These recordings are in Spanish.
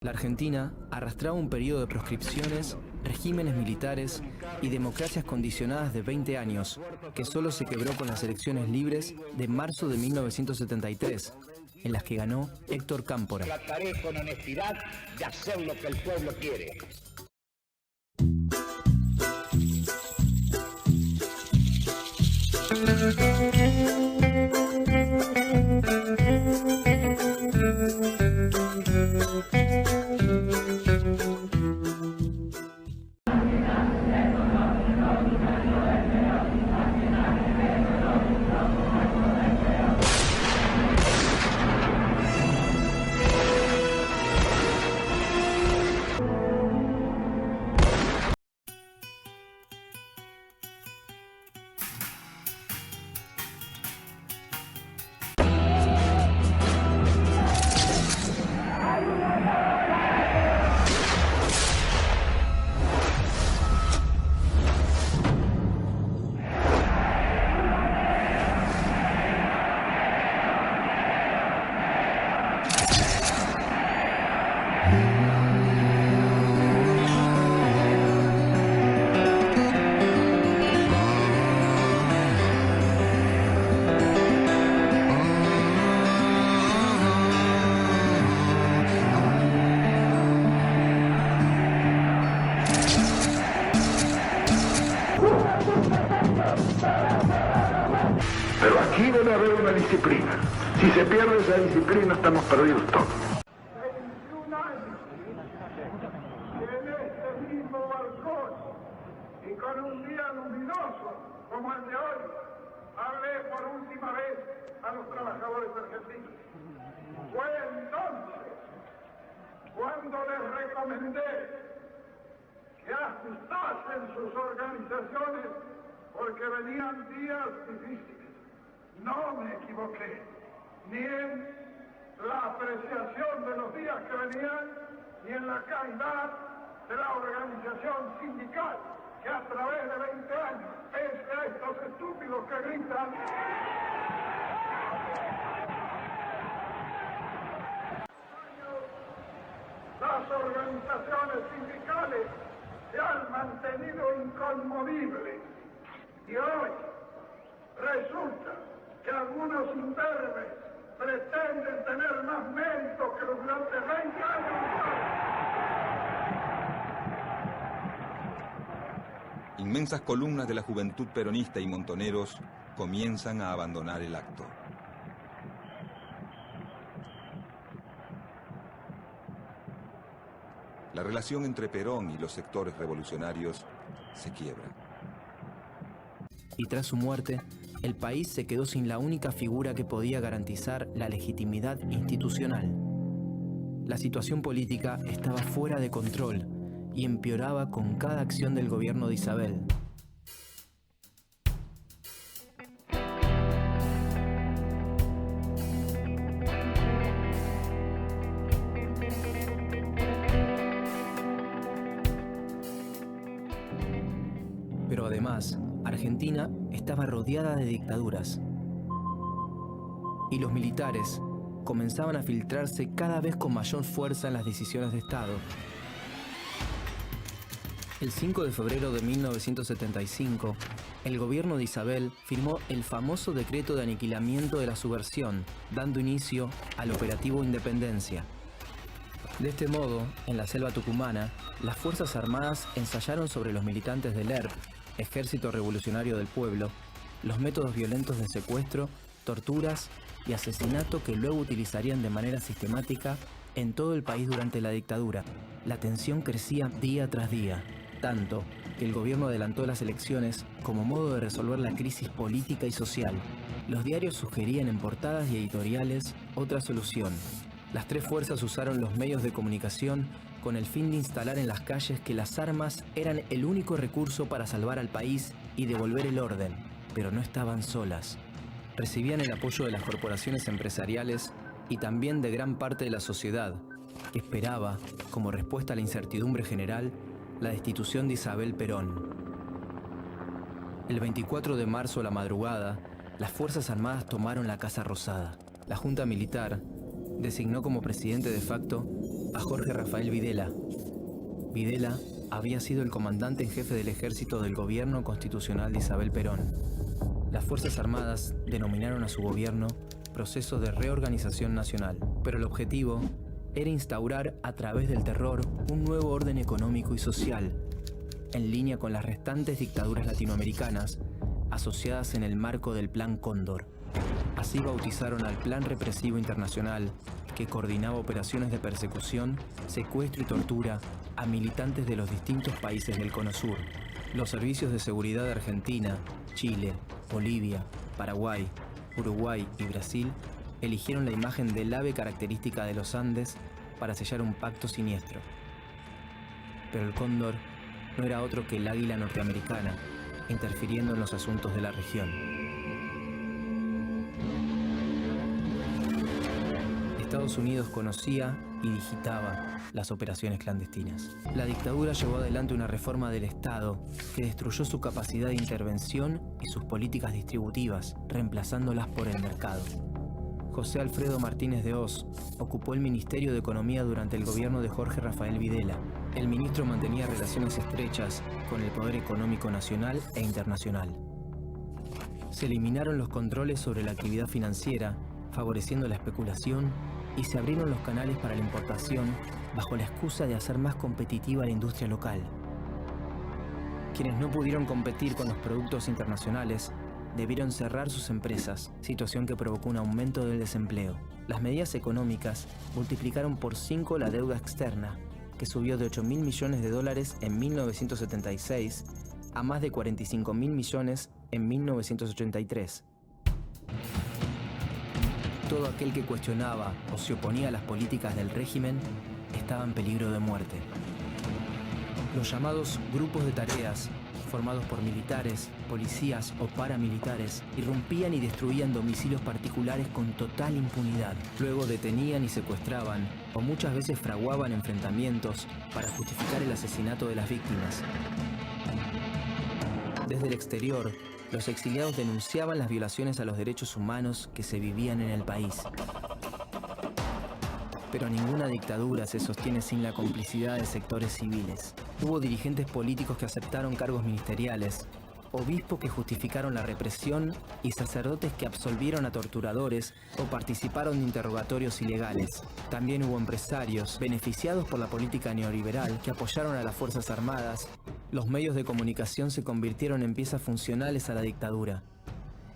La Argentina arrastraba un periodo de proscripciones, regímenes militares y democracias condicionadas de 20 años, que solo se quebró con las elecciones libres de marzo de 1973, en las que ganó Héctor Cámpora. Trataré con honestidad de hacer lo que el pueblo quiere. Pero aquí debe haber una disciplina. Si se pierde esa disciplina, estamos perdidos todos. 21 años, y en este mismo balcón, y con un día luminoso como el de hoy, hablé por última vez a los trabajadores argentinos. Fue entonces cuando les recomendé que ajustasen sus organizaciones porque venían días difíciles. No me equivoqué, ni en la apreciación de los días que venían, ni en la calidad de la organización sindical, que a través de 20 años, pese a estos estúpidos que gritan, las organizaciones sindicales se han mantenido inconmovibles. Y hoy resulta que algunos imberbes pretenden tener más mérito que durante 20 años. Inmensas columnas de la juventud peronista y montoneros comienzan a abandonar el acto. La relación entre Perón y los sectores revolucionarios se quiebra. Y tras su muerte, el país se quedó sin la única figura que podía garantizar la legitimidad institucional. La situación política estaba fuera de control y empeoraba con cada acción del gobierno de Isabel. Pero además, Argentina estaba rodeada de dictaduras. Y los militares comenzaban a filtrarse cada vez con mayor fuerza en las decisiones de Estado. El 5 de febrero de 1975, el gobierno de Isabel firmó el famoso decreto de aniquilamiento de la subversión, dando inicio al operativo Independencia. De este modo, en la selva tucumana, las Fuerzas Armadas ensayaron sobre los militantes del ERP, Ejército Revolucionario del Pueblo, los métodos violentos de secuestro, torturas y asesinato que luego utilizarían de manera sistemática en todo el país durante la dictadura. La tensión crecía día tras día, tanto que el gobierno adelantó las elecciones como modo de resolver la crisis política y social. Los diarios sugerían en portadas y editoriales otra solución. Las tres fuerzas usaron los medios de comunicación con el fin de instalar en las calles que las armas eran el único recurso para salvar al país y devolver el orden, pero no estaban solas. Recibían el apoyo de las corporaciones empresariales y también de gran parte de la sociedad, que esperaba, como respuesta a la incertidumbre general, la destitución de Isabel Perón. El 24 de marzo a la madrugada, las Fuerzas Armadas tomaron la Casa Rosada. La Junta Militar designó como presidente de facto a Jorge Rafael Videla. Videla había sido el comandante en jefe del ejército del gobierno constitucional de Isabel Perón. Las Fuerzas Armadas denominaron a su gobierno Proceso de Reorganización Nacional, pero el objetivo era instaurar a través del terror un nuevo orden económico y social, en línea con las restantes dictaduras latinoamericanas asociadas en el marco del Plan Cóndor. Así bautizaron al Plan Represivo Internacional, que coordinaba operaciones de persecución, secuestro y tortura a militantes de los distintos países del Cono Sur. Los servicios de seguridad de Argentina, Chile, Bolivia, Paraguay, Uruguay y Brasil eligieron la imagen del ave característica de los Andes para sellar un pacto siniestro. Pero el cóndor no era otro que el águila norteamericana, interfiriendo en los asuntos de la región. Estados Unidos conocía y digitaba las operaciones clandestinas. La dictadura llevó adelante una reforma del Estado que destruyó su capacidad de intervención y sus políticas distributivas, reemplazándolas por el mercado. José Alfredo Martínez de Hoz ocupó el Ministerio de Economía durante el gobierno de Jorge Rafael Videla. El ministro mantenía relaciones estrechas con el poder económico nacional e internacional. Se eliminaron los controles sobre la actividad financiera, favoreciendo la especulación, y se abrieron los canales para la importación bajo la excusa de hacer más competitiva la industria local. Quienes no pudieron competir con los productos internacionales debieron cerrar sus empresas, situación que provocó un aumento del desempleo. Las medidas económicas multiplicaron por 5 la deuda externa, que subió de $8.000 millones en 1976 a más de $45.000 millones en 1983. Todo aquel que cuestionaba o se oponía a las políticas del régimen estaba en peligro de muerte. Los llamados grupos de tareas, formados por militares, policías o paramilitares, irrumpían y destruían domicilios particulares con total impunidad. Luego detenían y secuestraban, o muchas veces fraguaban enfrentamientos para justificar el asesinato de las víctimas. Desde el exterior, los exiliados denunciaban las violaciones a los derechos humanos que se vivían en el país. Pero ninguna dictadura se sostiene sin la complicidad de sectores civiles. Hubo dirigentes políticos que aceptaron cargos ministeriales, obispos que justificaron la represión y sacerdotes que absolvieron a torturadores o participaron de interrogatorios ilegales. También hubo empresarios beneficiados por la política neoliberal que apoyaron a las Fuerzas Armadas. Los medios de comunicación se convirtieron en piezas funcionales a la dictadura.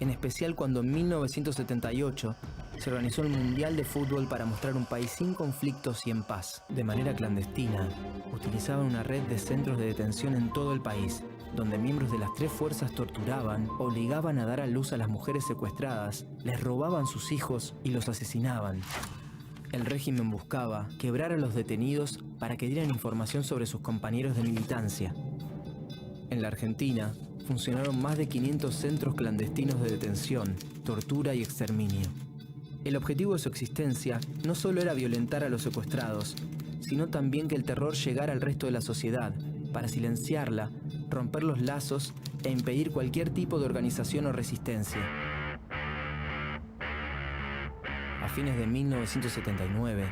En especial cuando en 1978 se organizó el Mundial de Fútbol para mostrar un país sin conflictos y en paz. De manera clandestina, utilizaban una red de centros de detención en todo el país, donde miembros de las 3 fuerzas torturaban, obligaban a dar a luz a las mujeres secuestradas, les robaban sus hijos y los asesinaban. El régimen buscaba quebrar a los detenidos para que dieran información sobre sus compañeros de militancia. En la Argentina, funcionaron más de 500 centros clandestinos de detención, tortura y exterminio. El objetivo de su existencia no solo era violentar a los secuestrados, sino también que el terror llegara al resto de la sociedad, para silenciarla, romper los lazos e impedir cualquier tipo de organización o resistencia. A fines de 1979,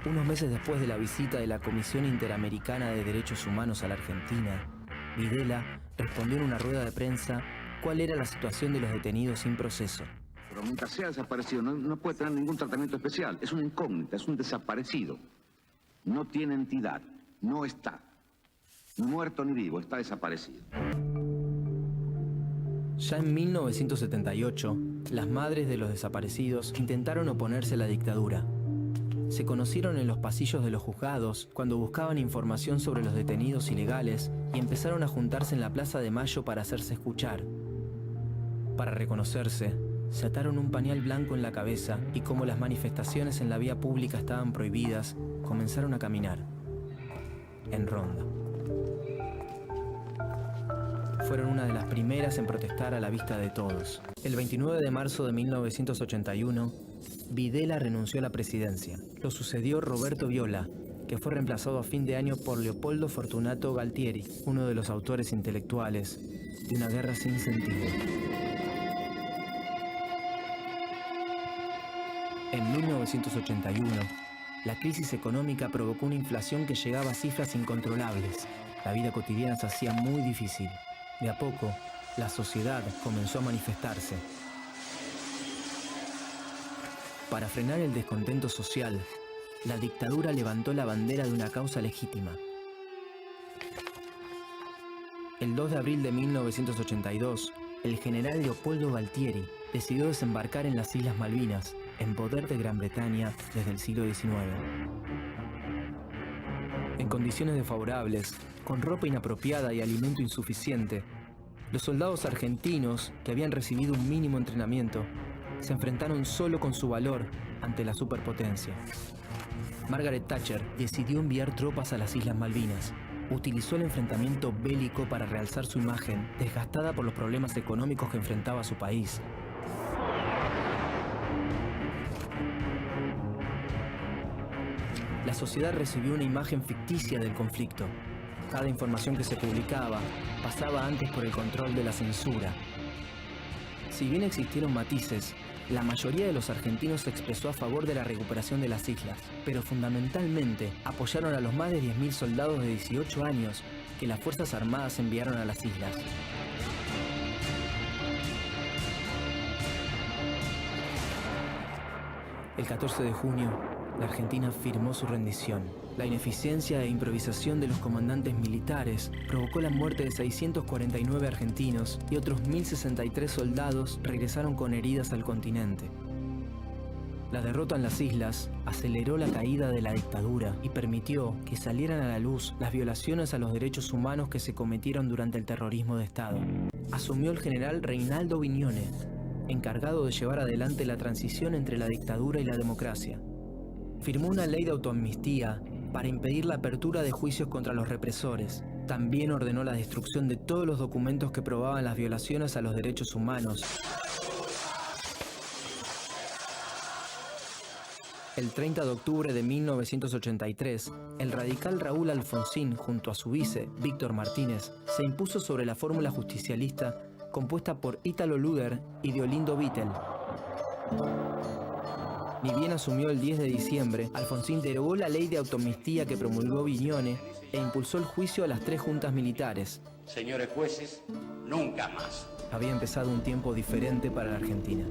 unos meses después de la visita de la Comisión Interamericana de Derechos Humanos a la Argentina, Videla respondió en una rueda de prensa cuál era la situación de los detenidos sin proceso. Pero mientras sea desaparecido no puede tener ningún tratamiento especial. Es una incógnita, es un desaparecido. No tiene entidad, no está. Ni muerto ni vivo, está desaparecido. Ya en 1978, las madres de los desaparecidos intentaron oponerse a la dictadura. Se conocieron en los pasillos de los juzgados cuando buscaban información sobre los detenidos ilegales y empezaron a juntarse en la Plaza de Mayo para hacerse escuchar. Para reconocerse, se ataron un pañal blanco en la cabeza y como las manifestaciones en la vía pública estaban prohibidas, comenzaron a caminar, en ronda. Fueron una de las primeras en protestar a la vista de todos. El 29 de marzo de 1981, Videla renunció a la presidencia. Lo sucedió Roberto Viola, que fue reemplazado a fin de año por Leopoldo Fortunato Galtieri, uno de los autores intelectuales de Una guerra sin sentido. En 1981, La crisis económica provocó una inflación que llegaba a cifras incontrolables. La vida cotidiana se hacía muy difícil. De a poco, la sociedad comenzó a manifestarse. Para frenar el descontento social, la dictadura levantó la bandera de una causa legítima. El 2 de abril de 1982, el general Leopoldo Galtieri decidió desembarcar en las Islas Malvinas, en poder de Gran Bretaña desde el siglo XIX. En condiciones desfavorables, con ropa inapropiada y alimento insuficiente, los soldados argentinos, que habían recibido un mínimo entrenamiento, se enfrentaron solo con su valor ante la superpotencia. Margaret Thatcher decidió enviar tropas a las Islas Malvinas. Utilizó el enfrentamiento bélico para realzar su imagen, desgastada por los problemas económicos que enfrentaba su país. La sociedad recibió una imagen ficticia del conflicto. Cada información que se publicaba pasaba antes por el control de la censura. Si bien existieron matices, la mayoría de los argentinos se expresó a favor de la recuperación de las islas, pero fundamentalmente apoyaron a los más de 10.000 soldados de 18 años que las Fuerzas Armadas enviaron a las islas. El 14 de junio, la Argentina firmó su rendición. La ineficiencia e improvisación de los comandantes militares provocó la muerte de 649 argentinos y otros 1.063 soldados regresaron con heridas al continente. La derrota en las islas aceleró la caída de la dictadura y permitió que salieran a la luz las violaciones a los derechos humanos que se cometieron durante el terrorismo de Estado. Asumió el general Reinaldo Viñone, encargado de llevar adelante la transición entre la dictadura y la democracia. Firmó una ley de autoamnistía para impedir la apertura de juicios contra los represores. También ordenó la destrucción de todos los documentos que probaban las violaciones a los derechos humanos. El 30 de octubre de 1983, el radical Raúl Alfonsín, junto a su vice, Víctor Martínez, se impuso sobre la fórmula justicialista compuesta por Ítalo Luder y Deolindo Vittel. Ni bien asumió el 10 de diciembre, Alfonsín derogó la ley de autoamnistía que promulgó Viñone e impulsó el juicio a las 3 juntas militares. Señores jueces, nunca más. Había empezado un tiempo diferente para la Argentina.